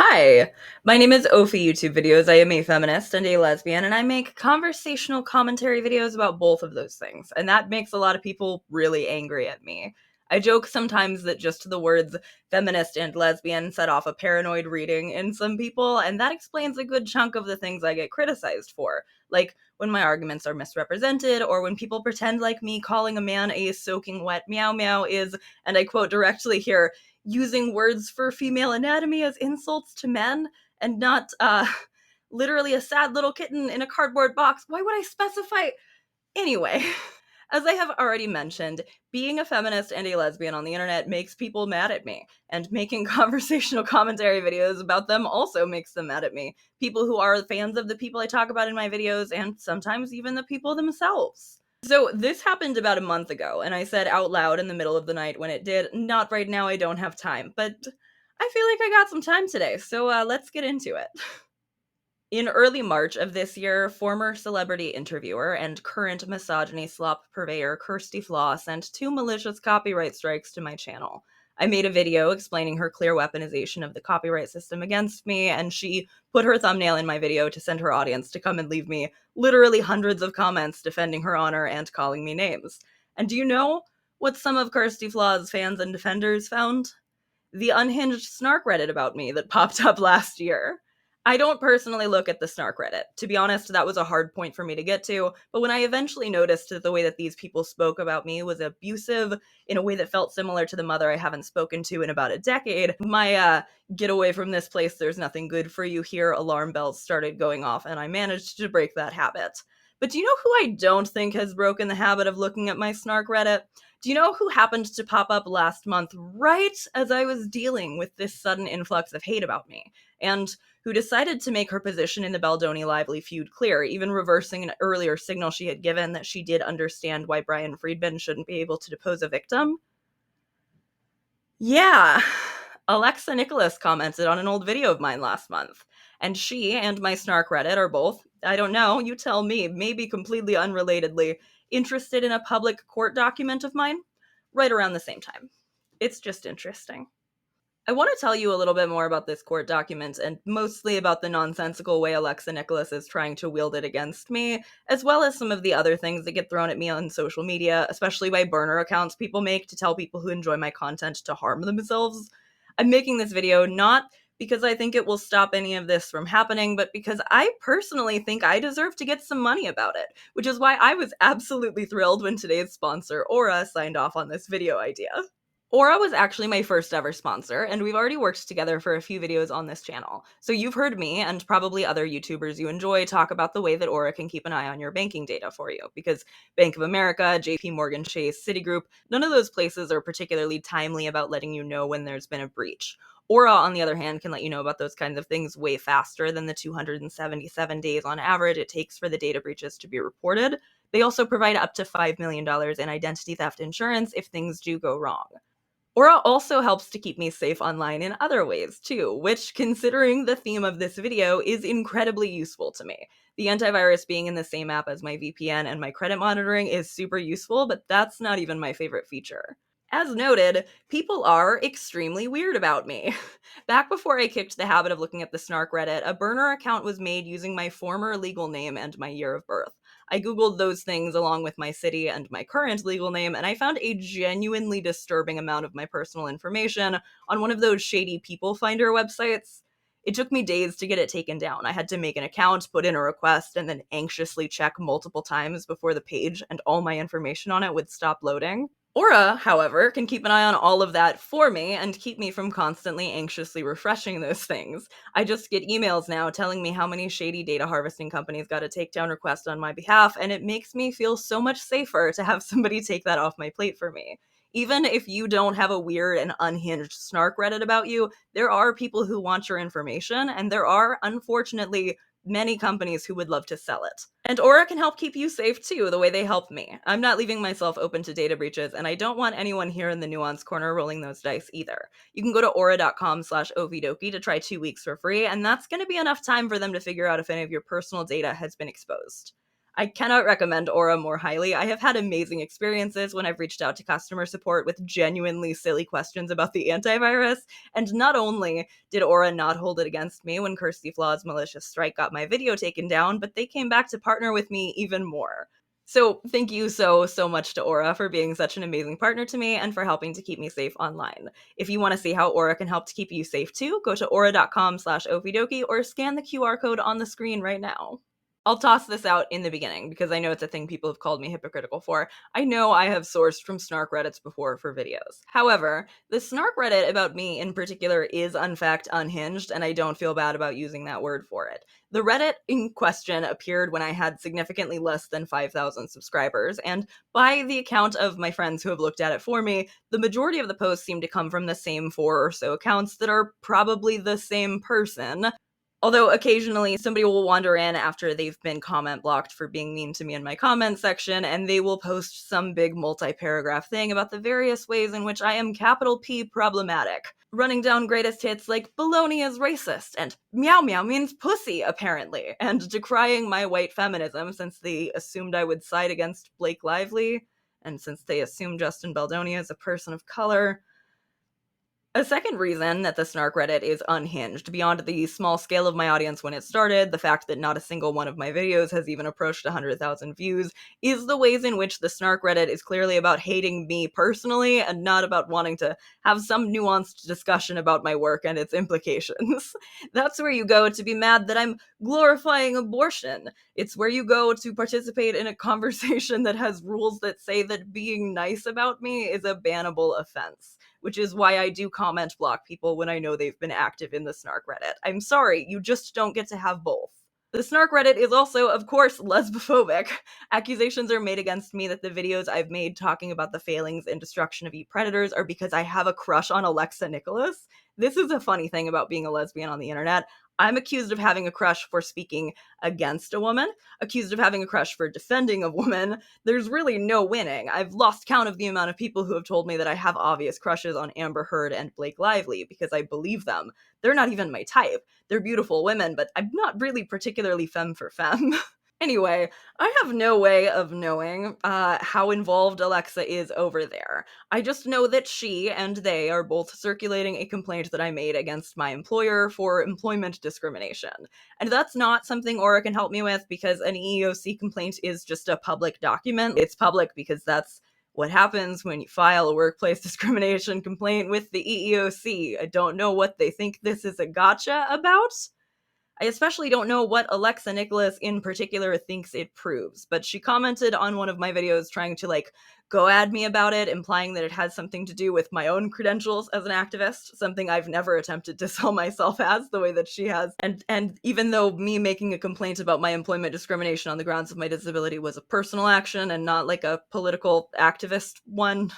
Hi, my name is Ophi YouTube Videos. I am a feminist and a lesbian, and I make conversational commentary videos about both of those things, and that makes a lot of people really angry at me. I joke sometimes that just the words feminist and lesbian set off a paranoid reading in some people, and that explains a good chunk of the things I get criticized for, like when my arguments are misrepresented, or when people pretend like me calling a man a soaking wet meow meow is, and I quote directly here, using words for female anatomy as insults to men and not literally a sad little kitten in a cardboard box. Why would I specify? Anyway, as I have already mentioned, being a feminist and a lesbian on the internet makes people mad at me, and making conversational commentary videos about them also makes them mad at me. People who are fans of the people I talk about in my videos, and sometimes even the people themselves. So this happened about a month ago, and I said out loud in the middle of the night when it did, not right now, I don't have time, but I feel like I got some time today, so let's get into it. In early March of this year, former celebrity interviewer and current misogyny slop purveyor Kirsty Flaw sent two malicious copyright strikes to my channel. I made a video explaining her clear weaponization of the copyright system against me, and she put her thumbnail in my video to send her audience to come and leave me literally hundreds of comments defending her honor and calling me names. And do you know what some of Kirsty Flaw's fans and defenders found? The unhinged snark Reddit about me that popped up last year. I don't personally look at the snark Reddit. To be honest, that was a hard point for me to get to, but when I eventually noticed that the way that these people spoke about me was abusive in a way that felt similar to the mother I haven't spoken to in about a decade, my get away from this place, there's nothing good for you here alarm bells started going off, and I managed to break that habit. But do you know who I don't think has broken the habit of looking at my snark Reddit? Do you know who happened to pop up last month right as I was dealing with this sudden influx of hate about me? And who decided to make her position in the Baldoni Lively feud clear, even reversing an earlier signal she had given that she did understand why Brian Friedman shouldn't be able to depose a victim? Yeah, Alexa Nikolas commented on an old video of mine last month. And she and my snark Reddit are both, I don't know, you tell me, maybe completely unrelatedly, interested in a public court document of mine right around the same time. It's just interesting. I want to tell you a little bit more about this court document and mostly about the nonsensical way Alexa Nikolas is trying to wield it against me, as well as some of the other things that get thrown at me on social media, especially by burner accounts people make to tell people who enjoy my content to harm themselves. I'm making this video not because I think it will stop any of this from happening, but because I personally think I deserve to get some money about it, which is why I was absolutely thrilled when today's sponsor, Aura, signed off on this video idea. Aura was actually my first ever sponsor, and we've already worked together for a few videos on this channel. So you've heard me, and probably other YouTubers you enjoy, talk about the way that Aura can keep an eye on your banking data for you, because Bank of America, JP Morgan Chase, Citigroup, none of those places are particularly timely about letting you know when there's been a breach. Aura, on the other hand, can let you know about those kinds of things way faster than the 277 days on average it takes for the data breaches to be reported. They also provide up to $5 million in identity theft insurance if things do go wrong. Aura also helps to keep me safe online in other ways, too, which, considering the theme of this video, is incredibly useful to me. The antivirus being in the same app as my VPN and my credit monitoring is super useful, but that's not even my favorite feature. As noted, people are extremely weird about me. Back before I kicked the habit of looking at the snark Reddit, a burner account was made using my former legal name and my year of birth. I googled those things along with my city and my current legal name, and I found a genuinely disturbing amount of my personal information on one of those shady people finder websites. It took me days to get it taken down. I had to make an account, put in a request, and then anxiously check multiple times before the page and all my information on it would stop loading. Aura, however, can keep an eye on all of that for me and keep me from constantly anxiously refreshing those things. I just get emails now telling me how many shady data harvesting companies got a takedown request on my behalf, and it makes me feel so much safer to have somebody take that off my plate for me. Even if you don't have a weird and unhinged snark Reddit about you, there are people who want your information, and there are, unfortunately, many companies who would love to sell it. And Aura can help keep you safe too, the way they help me. I'm not leaving myself open to data breaches, and I don't want anyone here in the nuance corner rolling those dice either. You can go to aura.com/okkedopey to try 2 weeks for free, and that's going to be enough time for them to figure out if any of your personal data has been exposed. I cannot recommend Aura more highly. I have had amazing experiences when I've reached out to customer support with genuinely silly questions about the antivirus, and not only did Aura not hold it against me when Kirsty Flaw's malicious strike got my video taken down, but they came back to partner with me even more. So thank you so much to Aura for being such an amazing partner to me and for helping to keep me safe online. If you want to see how Aura can help to keep you safe too, go to aura.com/okkedopey or scan the QR code on the screen right now. I'll toss this out in the beginning because I know it's a thing people have called me hypocritical for. I know I have sourced from snark Reddits before for videos. However, the snark Reddit about me in particular is in fact unhinged, and I don't feel bad about using that word for it. The Reddit in question appeared when I had significantly less than 5,000 subscribers, and by the account of my friends who have looked at it for me, the majority of the posts seem to come from the same 4 or so accounts that are probably the same person. Although occasionally somebody will wander in after they've been comment blocked for being mean to me in my comment section, and they will post some big multi-paragraph thing about the various ways in which I am capital P problematic, running down greatest hits like baloney is racist, and meow meow means pussy, apparently, and decrying my white feminism since they assumed I would side against Blake Lively, and since they assumed Justin Baldoni is a person of color. A second reason that the snark Reddit is unhinged, beyond the small scale of my audience when it started, the fact that not a single one of my videos has even approached 100,000 views, is the ways in which the snark Reddit is clearly about hating me personally and not about wanting to have some nuanced discussion about my work and its implications. That's where you go to be mad that I'm glorifying abortion. It's where you go to participate in a conversation that has rules that say that being nice about me is a bannable offense, which is why I do comment block people when I know they've been active in the snark Reddit. I'm sorry, you just don't get to have both. The snark Reddit is also, of course, lesbophobic. Accusations are made against me that the videos I've made talking about the failings and destruction of predators are because I have a crush on Alexa Nikolas. This is a funny thing about being a lesbian on the internet. I'm accused of having a crush for speaking against a woman, accused of having a crush for defending a woman. There's really no winning. I've lost count of the amount of people who have told me that I have obvious crushes on Amber Heard and Blake Lively because I believe them. They're not even my type. They're beautiful women, but I'm not really particularly femme for femme. Anyway, I have no way of knowing how involved Alexa is over there. I just know that she and they are both circulating a complaint that I made against my employer for employment discrimination. And that's not something Aura can help me with because an EEOC complaint is just a public document. It's public because that's what happens when you file a workplace discrimination complaint with the EEOC. I don't know what they think this is a gotcha about. I especially don't know what Alexa Nikolas in particular thinks it proves, but she commented on one of my videos trying to go at me about it, implying that it has something to do with my own credentials as an activist, something I've never attempted to sell myself as the way that she has. And even though me making a complaint about my employment discrimination on the grounds of my disability was a personal action and not like a political activist one.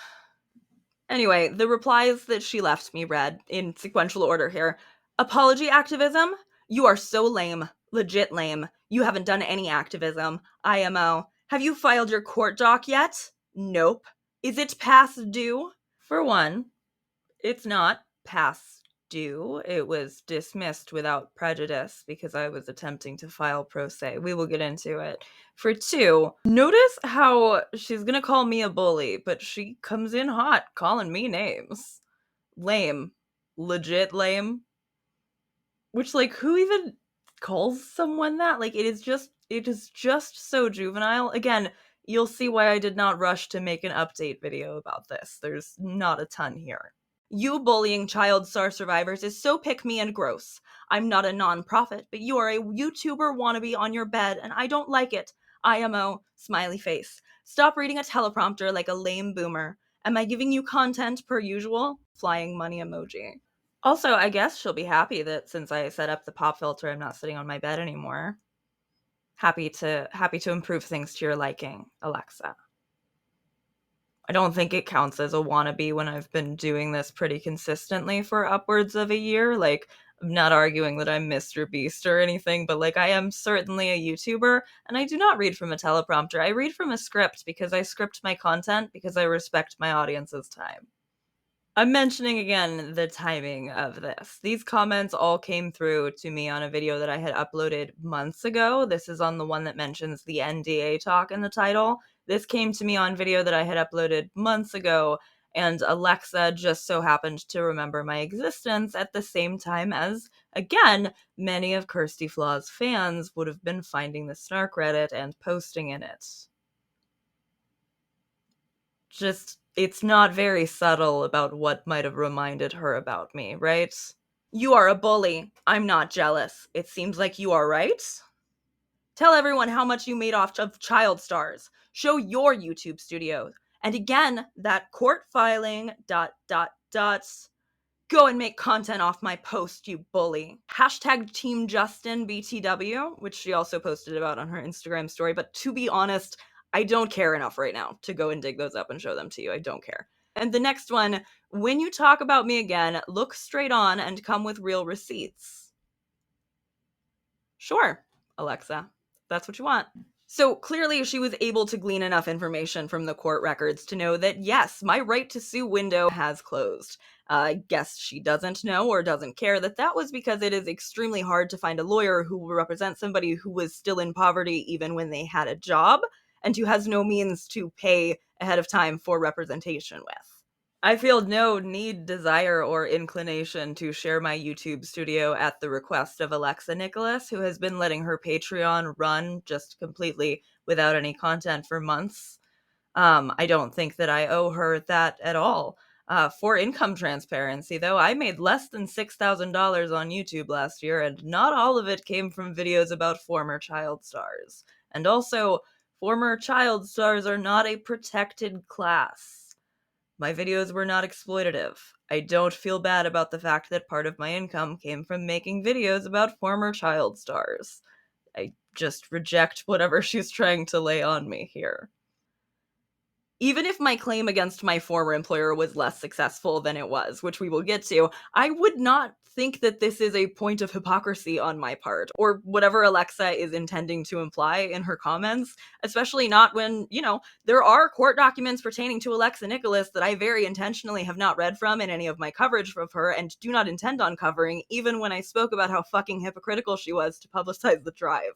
Anyway, the replies that she left me read in sequential order here. Apology activism? You are so lame. Legit lame. You haven't done any activism. IMO. Have you filed your court doc yet? Nope. Is it past due? For one, it's not past due. It was dismissed without prejudice because I was attempting to file pro se. We will get into it. For two, notice how she's gonna call me a bully, but she comes in hot calling me names. Lame. Legit lame. Which, who even calls someone that? It is just so juvenile. Again, you'll see why I did not rush to make an update video about this. There's not a ton here. You bullying child star survivors is so pick-me and gross. I'm not a non-profit, but you are a YouTuber wannabe on your bed, and I don't like it. IMO, smiley face. Stop reading a teleprompter like a lame boomer. Am I giving you content per usual? Flying money emoji. Also, I guess she'll be happy that since I set up the pop filter, I'm not sitting on my bed anymore. Happy to improve things to your liking, Alexa. I don't think it counts as a wannabe when I've been doing this pretty consistently for upwards of a year. I'm not arguing that I'm Mr. Beast or anything, but I am certainly a YouTuber, and I do not read from a teleprompter. I read from a script because I script my content because I respect my audience's time. I'm mentioning again the timing of this. These comments all came through to me on a video that I had uploaded months ago. This is on the one that mentions the NDA talk in the title. This came to me on video that I had uploaded months ago, and Alexa just so happened to remember my existence at the same time as, again, many of Kirsty Flaw's fans would have been finding the Snark Reddit and posting in it. Just, it's not very subtle about what might have reminded her about me, right? You are a bully. I'm not jealous. It seems like you are, right? Tell everyone how much you made off of child stars. Show your YouTube studio. And again, that court filing, ... Go and make content off my post, you bully. Hashtag Team Justin BTW, which she also posted about on her Instagram story. But to be honest, I don't care enough right now to go and dig those up and show them to you. I don't care. And the next one, when you talk about me again, look straight on and come with real receipts. Sure, Alexa, that's what you want. So clearly she was able to glean enough information from the court records to know that, yes, my right to sue window has closed. I guess she doesn't know or doesn't care that was because it is extremely hard to find a lawyer who will represent somebody who was still in poverty even when they had a job and who has no means to pay ahead of time for representation with. I feel no need, desire, or inclination to share my YouTube studio at the request of Alexa Nikolas, who has been letting her Patreon run just completely without any content for months. I don't think that I owe her that at all. For income transparency, though, I made less than $6,000 on YouTube last year, and not all of it came from videos about former child stars. And also, former child stars are not a protected class. My videos were not exploitative. I don't feel bad about the fact that part of my income came from making videos about former child stars. I just reject whatever she's trying to lay on me here. Even if my claim against my former employer was less successful than it was, which we will get to, I would not think that this is a point of hypocrisy on my part, or whatever Alexa is intending to imply in her comments, especially not when, there are court documents pertaining to Alexa Nikolas that I very intentionally have not read from in any of my coverage of her and do not intend on covering, even when I spoke about how fucking hypocritical she was to publicize the drive.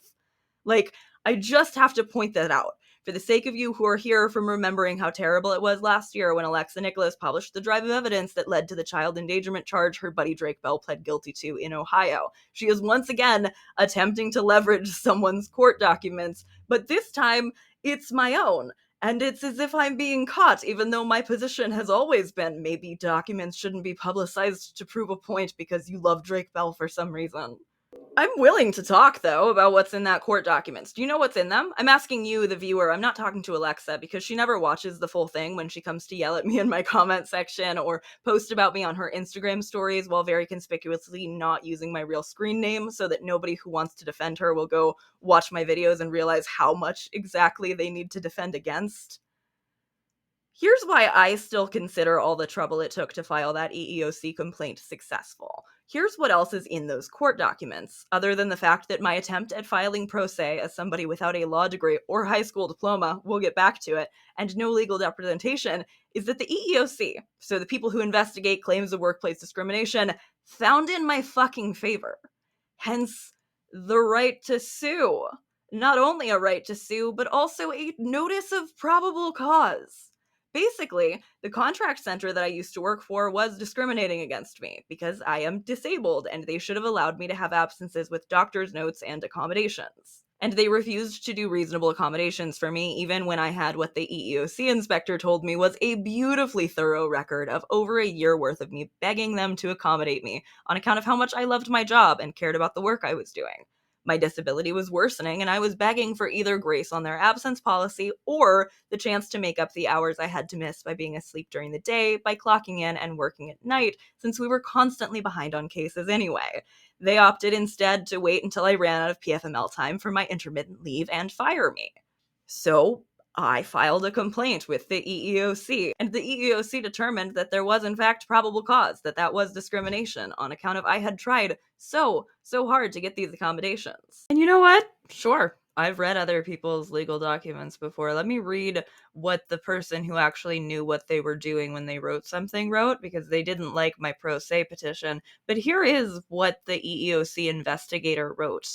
Like, I just have to point that out. For the sake of you who are here from remembering how terrible it was last year when Alexa Nikolas published the drive of evidence that led to the child endangerment charge her buddy Drake Bell pled guilty to in Ohio. She is once again attempting to leverage someone's court documents, but this time it's my own. And it's as if I'm being caught, even though my position has always been maybe documents shouldn't be publicized to prove a point because you love Drake Bell for some reason. I'm willing to talk, though, about what's in that court documents. Do you know what's in them? I'm asking you, the viewer. I'm not talking to Alexa because she never watches the full thing when she comes to yell at me in my comment section or post about me on her Instagram stories while very conspicuously not using my real screen name so that nobody who wants to defend her will go watch my videos and realize how much exactly they need to defend against. Here's why I still consider all the trouble it took to file that EEOC complaint successful. Here's what else is in those court documents, other than the fact that my attempt at filing pro se as somebody without a law degree or high school diploma, we'll get back to it, and no legal representation, is that the EEOC, so the people who investigate claims of workplace discrimination, found in my fucking favor. Hence, the right to sue. Not only a right to sue, but also a notice of probable cause. Basically, the contract center that I used to work for was discriminating against me because I am disabled and they should have allowed me to have absences with doctor's notes and accommodations. And they refused to do reasonable accommodations for me even when I had what the EEOC inspector told me was a beautifully thorough record of over a year worth of me begging them to accommodate me on account of how much I loved my job and cared about the work I was doing. My disability was worsening, and I was begging for either grace on their absence policy or the chance to make up the hours I had to miss by being asleep during the day, by clocking in and working at night, since we were constantly behind on cases anyway. They opted instead to wait until I ran out of PFML time for my intermittent leave and fire me. So I filed a complaint with the EEOC, and the EEOC determined that there was in fact probable cause, that was discrimination on account of I had tried so hard to get these accommodations. And you know what? Sure, I've read other people's legal documents before. Let me read what the person who actually knew what they were doing when they wrote something wrote, because they didn't like my pro se petition. But here is what the EEOC investigator wrote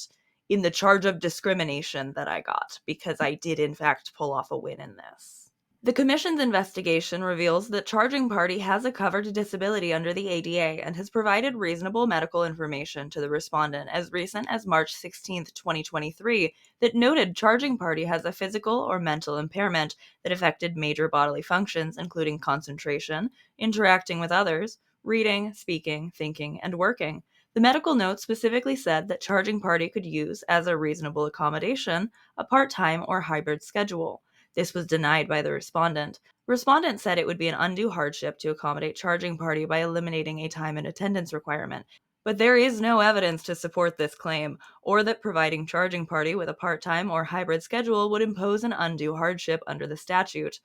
in the charge of discrimination that I got, because I did in fact pull off a win in this. The Commission's investigation reveals that charging party has a covered disability under the ADA and has provided reasonable medical information to the respondent as recent as March 16, 2023, that noted charging party has a physical or mental impairment that affected major bodily functions, including concentration, interacting with others, reading, speaking, thinking, and working. The medical note specifically said that charging party could use, as a reasonable accommodation, a part-time or hybrid schedule. This was denied by the respondent. Respondent said it would be an undue hardship to accommodate charging party by eliminating a time and attendance requirement. But there is no evidence to support this claim, or that providing charging party with a part-time or hybrid schedule would impose an undue hardship under the statute.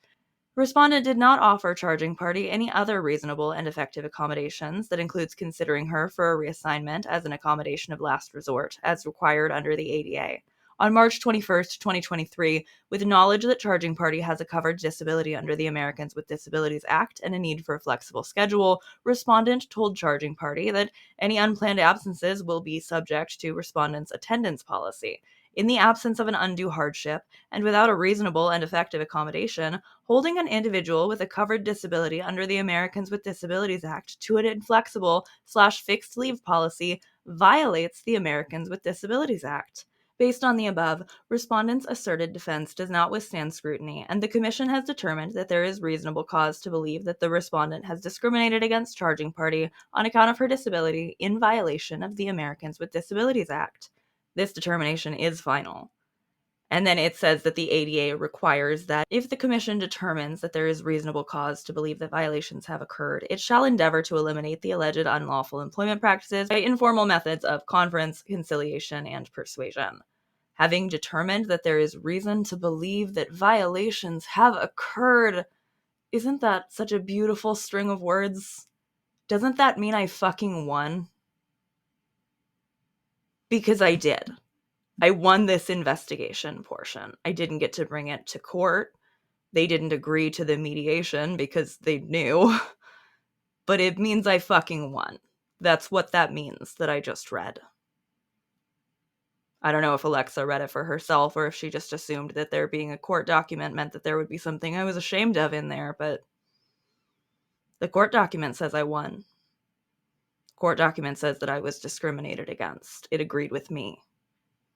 Respondent did not offer charging party any other reasonable and effective accommodations that includes considering her for a reassignment as an accommodation of last resort, as required under the ADA. On March 21st, 2023, with knowledge that charging party has a covered disability under the Americans with Disabilities Act and a need for a flexible schedule, respondent told charging party that any unplanned absences will be subject to respondent's attendance policy. In the absence of an undue hardship, and without a reasonable and effective accommodation, holding an individual with a covered disability under the Americans with Disabilities Act to an inflexible/fixed leave policy violates the Americans with Disabilities Act. Based on the above, respondents' asserted defense does not withstand scrutiny, and the Commission has determined that there is reasonable cause to believe that the respondent has discriminated against charging party on account of her disability in violation of the Americans with Disabilities Act. This determination is final. And then it says that the ADA requires that if the Commission determines that there is reasonable cause to believe that violations have occurred, it shall endeavor to eliminate the alleged unlawful employment practices by informal methods of conference, conciliation, and persuasion. Having determined that there is reason to believe that violations have occurred, isn't that such a beautiful string of words? Doesn't that mean I fucking won? Because I did. I won this investigation portion. I didn't get to bring it to court. They didn't agree to the mediation because they knew. But it means I fucking won. That's what that means that I just read. I don't know if Alexa read it for herself or if she just assumed that there being a court document meant that there would be something I was ashamed of in there, but the court document says I won. Court document says that I was discriminated against. It agreed with me.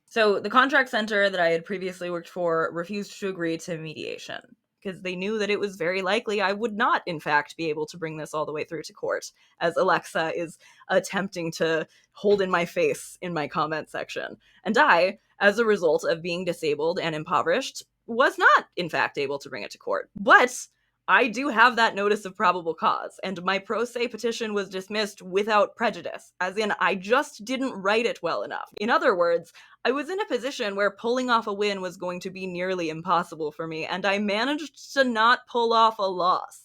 So the contract center that I had previously worked for refused to agree to mediation because they knew that it was very likely I would not, in fact, be able to bring this all the way through to court, as Alexa is attempting to hold in my face in my comment section. And I, as a result of being disabled and impoverished, was not, in fact, able to bring it to court. But I do have that notice of probable cause, and my pro se petition was dismissed without prejudice, as in I just didn't write it well enough. In other words, I was in a position where pulling off a win was going to be nearly impossible for me, and I managed to not pull off a loss.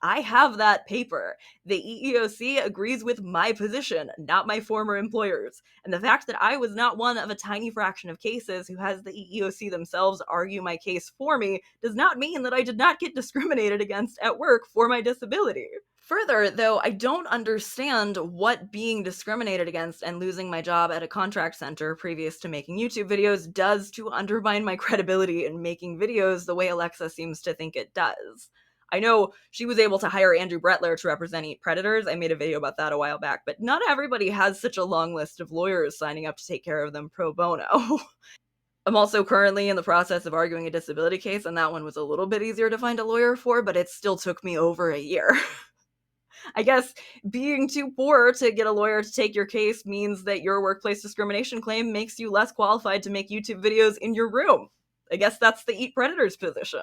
I have that paper. The EEOC agrees with my position, not my former employer's. And the fact that I was not one of a tiny fraction of cases who has the EEOC themselves argue my case for me does not mean that I did not get discriminated against at work for my disability. Further, though, I don't understand what being discriminated against and losing my job at a contract center previous to making YouTube videos does to undermine my credibility in making videos the way Alexa seems to think it does. I know she was able to hire Andrew Brettler to represent Eat Predators. I made a video about that a while back, but not everybody has such a long list of lawyers signing up to take care of them pro bono. I'm also currently in the process of arguing a disability case, and that one was a little bit easier to find a lawyer for, but it still took me over a year. I guess being too poor to get a lawyer to take your case means that your workplace discrimination claim makes you less qualified to make YouTube videos in your room. I guess that's the Eat Predators position.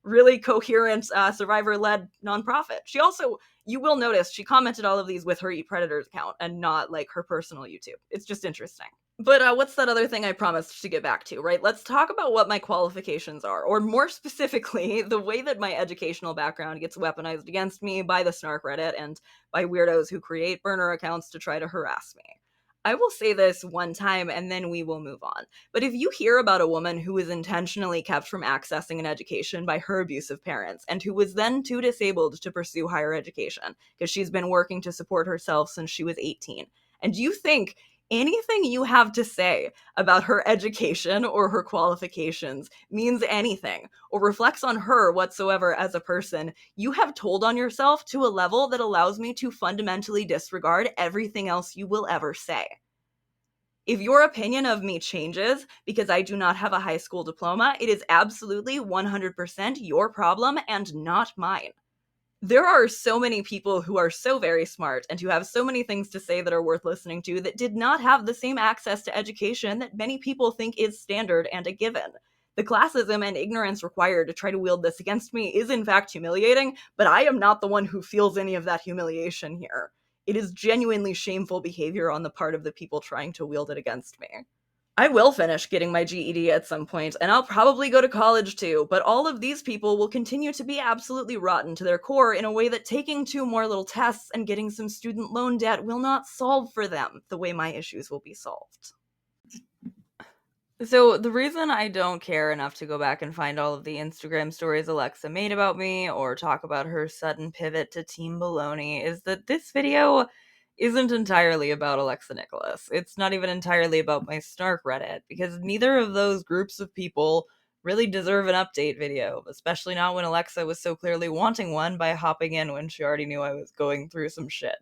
Really coherent, survivor-led nonprofit. She also, you will notice, she commented all of these with her Eat Predators account and not like her personal YouTube. It's just interesting. But what's that other thing I promised to get back to, right? Let's talk about what my qualifications are, or more specifically, the way that my educational background gets weaponized against me by the snark Reddit and by weirdos who create burner accounts to try to harass me. I will say this one time and then we will move on. But if you hear about a woman who was intentionally kept from accessing an education by her abusive parents and who was then too disabled to pursue higher education because she's been working to support herself since she was 18, and you think anything you have to say about her education or her qualifications means anything or reflects on her whatsoever as a person, you have told on yourself to a level that allows me to fundamentally disregard everything else you will ever say. If your opinion of me changes because I do not have a high school diploma, it is absolutely 100% your problem and not mine. There are so many people who are so very smart and who have so many things to say that are worth listening to that did not have the same access to education that many people think is standard and a given. The classism and ignorance required to try to wield this against me is in fact humiliating, but I am not the one who feels any of that humiliation here. It is genuinely shameful behavior on the part of the people trying to wield it against me. I will finish getting my GED at some point, and I'll probably go to college too, but all of these people will continue to be absolutely rotten to their core in a way that taking 2 more little tests and getting some student loan debt will not solve for them the way my issues will be solved. So the reason I don't care enough to go back and find all of the Instagram stories Alexa made about me or talk about her sudden pivot to Team Baloney is that this video isn't entirely about Alexa Nikolas. It's not even entirely about my Snark Reddit, because neither of those groups of people really deserve an update video, especially not when Alexa was so clearly wanting one by hopping in when she already knew I was going through some shit.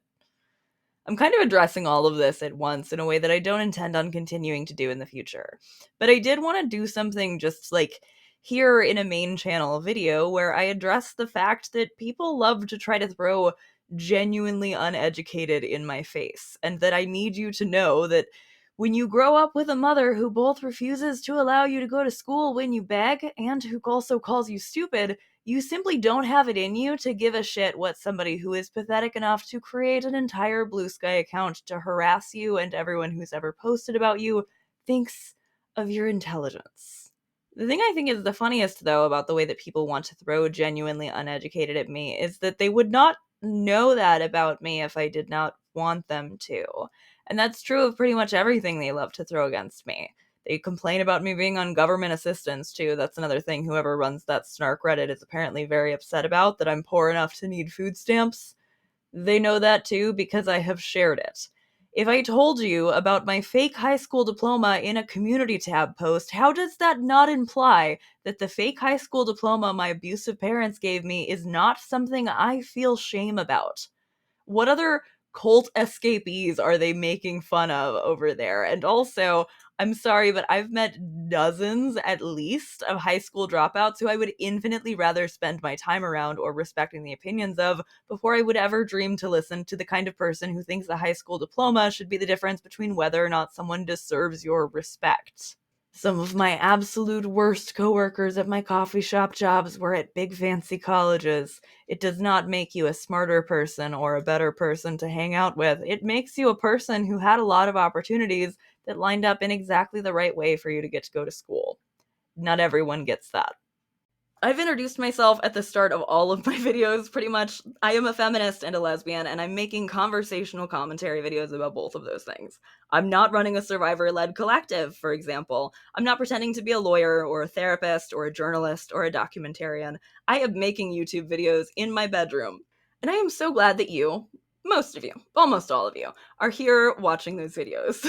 I'm kind of addressing all of this at once in a way that I don't intend on continuing to do in the future. But I did want to do something just like here in a main channel video where I address the fact that people love to try to throw genuinely uneducated in my face, and that I need you to know that when you grow up with a mother who both refuses to allow you to go to school when you beg and who also calls you stupid, you simply don't have it in you to give a shit what somebody who is pathetic enough to create an entire Blue Sky account to harass you and everyone who's ever posted about you thinks of your intelligence. The thing I think is the funniest, though, about the way that people want to throw genuinely uneducated at me is that they would not know that about me if I did not want them to. And that's true of pretty much everything they love to throw against me. They complain about me being on government assistance, too. That's another thing whoever runs that snark Reddit is apparently very upset about, that I'm poor enough to need food stamps. They know that, too, because I have shared it. If I told you about my fake high school diploma in a community tab post, how does that not imply that the fake high school diploma my abusive parents gave me is not something I feel shame about? What other cult escapees are they making fun of over there? And also, I'm sorry, but I've met dozens, at least, of high school dropouts who I would infinitely rather spend my time around or respecting the opinions of before I would ever dream to listen to the kind of person who thinks a high school diploma should be the difference between whether or not someone deserves your respect. Some of my absolute worst coworkers at my coffee shop jobs were at big fancy colleges. It does not make you a smarter person or a better person to hang out with. It makes you a person who had a lot of opportunities that lined up in exactly the right way for you to get to go to school. Not everyone gets that. I've introduced myself at the start of all of my videos, pretty much. I am a feminist and a lesbian, and I'm making conversational commentary videos about both of those things. I'm not running a survivor-led collective, for example. I'm not pretending to be a lawyer, or a therapist, or a journalist, or a documentarian. I am making YouTube videos in my bedroom. And I am so glad that you, most of you, almost all of you, are here watching those videos.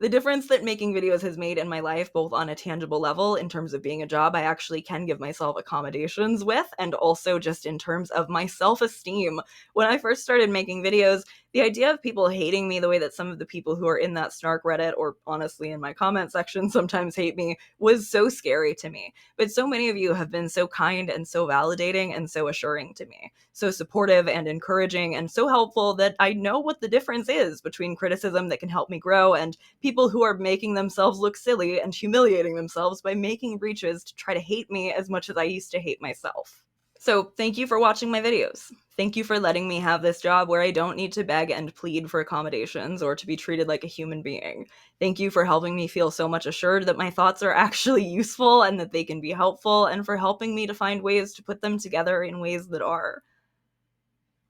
The difference that making videos has made in my life, both on a tangible level in terms of being a job I actually can give myself accommodations with, and also just in terms of my self-esteem. When I first started making videos, the idea of people hating me the way that some of the people who are in that snark Reddit, or honestly in my comment section, sometimes hate me, was so scary to me. But so many of you have been so kind and so validating and so assuring to me, so supportive and encouraging and so helpful that I know what the difference is between criticism that can help me grow and people who are making themselves look silly and humiliating themselves by making breaches to try to hate me as much as I used to hate myself. So thank you for watching my videos. Thank you for letting me have this job where I don't need to beg and plead for accommodations or to be treated like a human being. Thank you for helping me feel so much assured that my thoughts are actually useful and that they can be helpful, and for helping me to find ways to put them together in ways that are.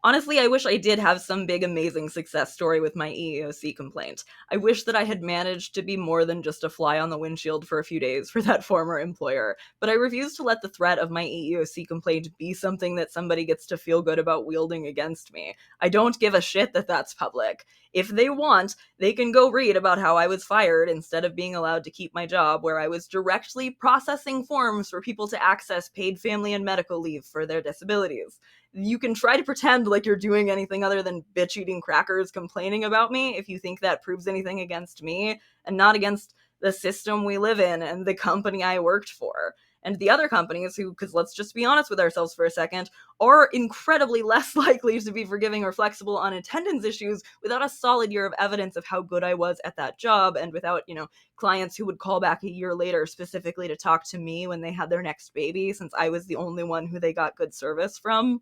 Honestly, I wish I did have some big amazing success story with my EEOC complaint. I wish that I had managed to be more than just a fly on the windshield for a few days for that former employer, but I refuse to let the threat of my EEOC complaint be something that somebody gets to feel good about wielding against me. I don't give a shit that that's public. If they want, they can go read about how I was fired instead of being allowed to keep my job, where I was directly processing forms for people to access paid family and medical leave for their disabilities. You can try to pretend like you're doing anything other than bitch eating crackers complaining about me if you think that proves anything against me and not against the system we live in and the company I worked for. And the other companies who, because let's just be honest with ourselves for a second, are incredibly less likely to be forgiving or flexible on attendance issues without a solid year of evidence of how good I was at that job, and without, clients who would call back a year later specifically to talk to me when they had their next baby, since I was the only one who they got good service from.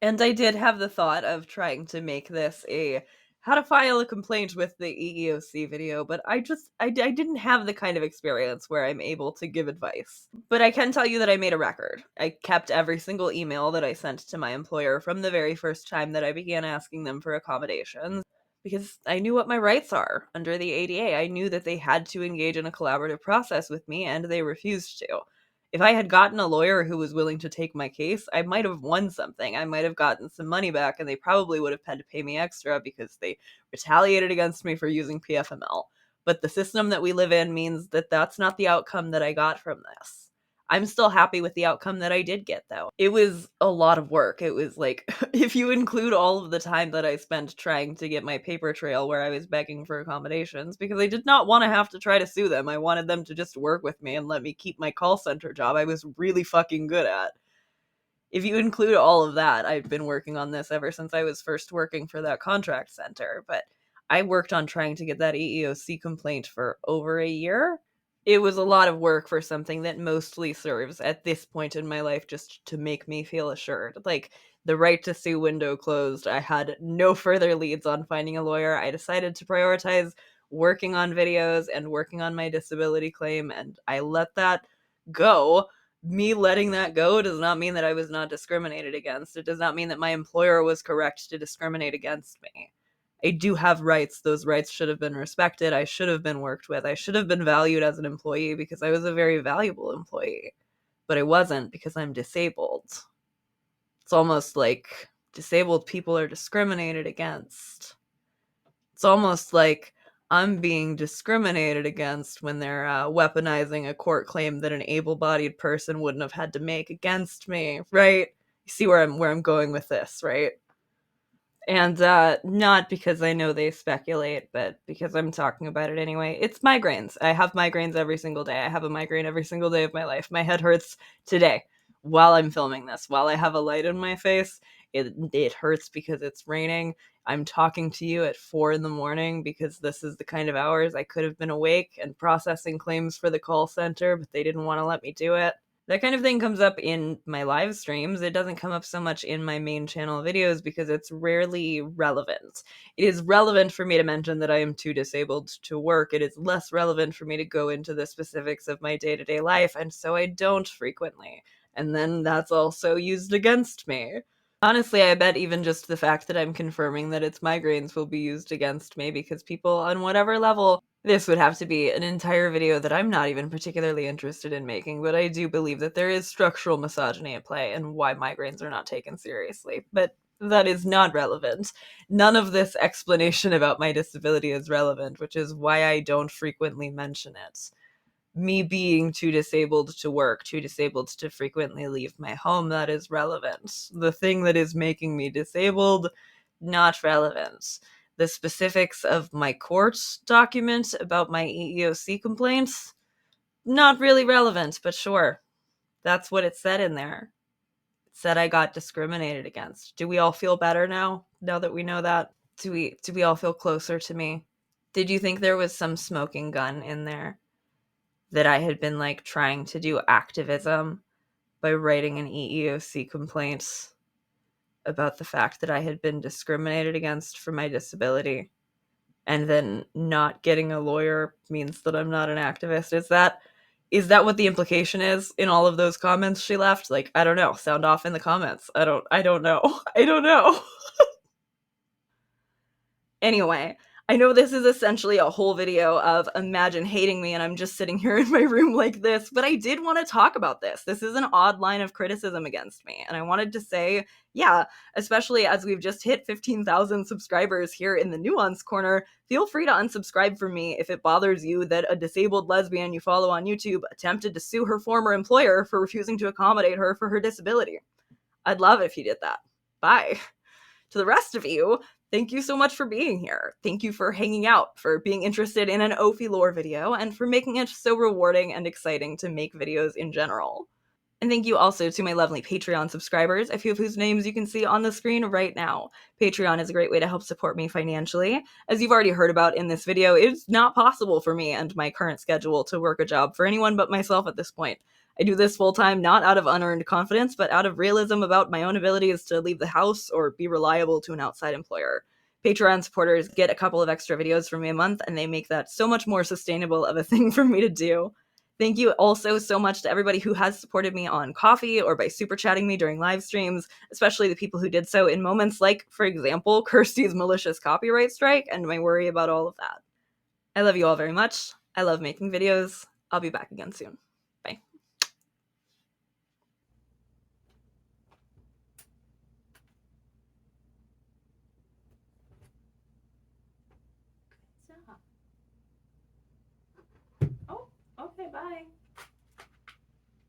And I did have the thought of trying to make this a how to file a complaint with the EEOC video, but I didn't have the kind of experience where I'm able to give advice. But I can tell you that I made a record. I kept every single email that I sent to my employer from the very first time that I began asking them for accommodations, because I knew what my rights are under the ADA. I knew that they had to engage in a collaborative process with me, and they refused to. If I had gotten a lawyer who was willing to take my case, I might have won something. I might have gotten some money back, and they probably would have had to pay me extra because they retaliated against me for using PFML. But the system that we live in means that that's not the outcome that I got from this. I'm still happy with the outcome that I did get, though. It was a lot of work. It was like, if you include all of the time that I spent trying to get my paper trail where I was begging for accommodations, because I did not want to have to try to sue them. I wanted them to just work with me and let me keep my call center job I was really fucking good at. If you include all of that, I've been working on this ever since I was first working for that contract center, but I worked on trying to get that EEOC complaint for over a year. It was a lot of work for something that mostly serves at this point in my life just to make me feel assured. Like, the right to sue window closed. I had no further leads on finding a lawyer. I decided to prioritize working on videos and working on my disability claim, and I let that go. Me letting that go does not mean that I was not discriminated against. It does not mean that my employer was correct to discriminate against me. I do have rights. Those rights should have been respected. I should have been worked with. I should have been valued as an employee because I was a very valuable employee. But I wasn't because I'm disabled. It's almost like disabled people are discriminated against. It's almost like I'm being discriminated against when they're weaponizing a court claim that an able-bodied person wouldn't have had to make against me, right? You see where I'm going with this, right? And not because I know they speculate, but because I'm talking about it anyway. It's migraines. I have migraines every single day. I have a migraine every single day of my life. My head hurts today while I'm filming this. While I have a light in my face, it hurts because it's raining. I'm talking to you at 4 in the morning because this is the kind of hours I could have been awake and processing claims for the call center, but they didn't want to let me do it. That kind of thing comes up in my live streams. It doesn't come up so much in my main channel videos because it's rarely relevant. It is relevant for me to mention that I am too disabled to work. It is less relevant for me to go into the specifics of my day-to-day life, and so I don't frequently. And then that's also used against me. Honestly, I bet even just the fact that I'm confirming that it's migraines will be used against me, because people on whatever level, this would have to be an entire video that I'm not even particularly interested in making, but I do believe that there is structural misogyny at play and why migraines are not taken seriously. But that is not relevant. None of this explanation about my disability is relevant, which is why I don't frequently mention it. Me being too disabled to work, too disabled to frequently leave my home, that is relevant. The thing that is making me disabled, not relevant. The specifics of my court document about my EEOC complaints, not really relevant, but sure. That's what it said in there. It said I got discriminated against. Do we all feel better now that we know that? Do we all feel closer to me? Did you think there was some smoking gun in there? That I had been like trying to do activism by writing an EEOC complaint about the fact that I had been discriminated against for my disability, and then not getting a lawyer means that I'm not an activist. Is that what the implication is in all of those comments she left? Like, I don't know. Sound off in the comments. I don't know. I don't know. Anyway, I know this is essentially a whole video of imagine hating me and I'm just sitting here in my room like this, but I did want to talk about this. This is an odd line of criticism against me. And I wanted to say, yeah, especially as we've just hit 15,000 subscribers here in the Nuance Corner, feel free to unsubscribe from me if it bothers you that a disabled lesbian you follow on YouTube attempted to sue her former employer for refusing to accommodate her for her disability. I'd love it if you did that. Bye. To the rest of you, thank you so much for being here. Thank you for hanging out, for being interested in an Ophi lore video, and for making it so rewarding and exciting to make videos in general. And thank you also to my lovely Patreon subscribers, a few of whose names you can see on the screen right now. Patreon is a great way to help support me financially. As you've already heard about in this video, it's not possible for me and my current schedule to work a job for anyone but myself at this point. I do this full-time not out of unearned confidence, but out of realism about my own abilities to leave the house or be reliable to an outside employer. Patreon supporters get a couple of extra videos from me a month, and they make that so much more sustainable of a thing for me to do. Thank you also so much to everybody who has supported me on Ko-fi or by super chatting me during live streams, especially the people who did so in moments like, for example, Kirsty's malicious copyright strike and my worry about all of that. I love you all very much. I love making videos. I'll be back again soon. Bye. Oh, okay, bye.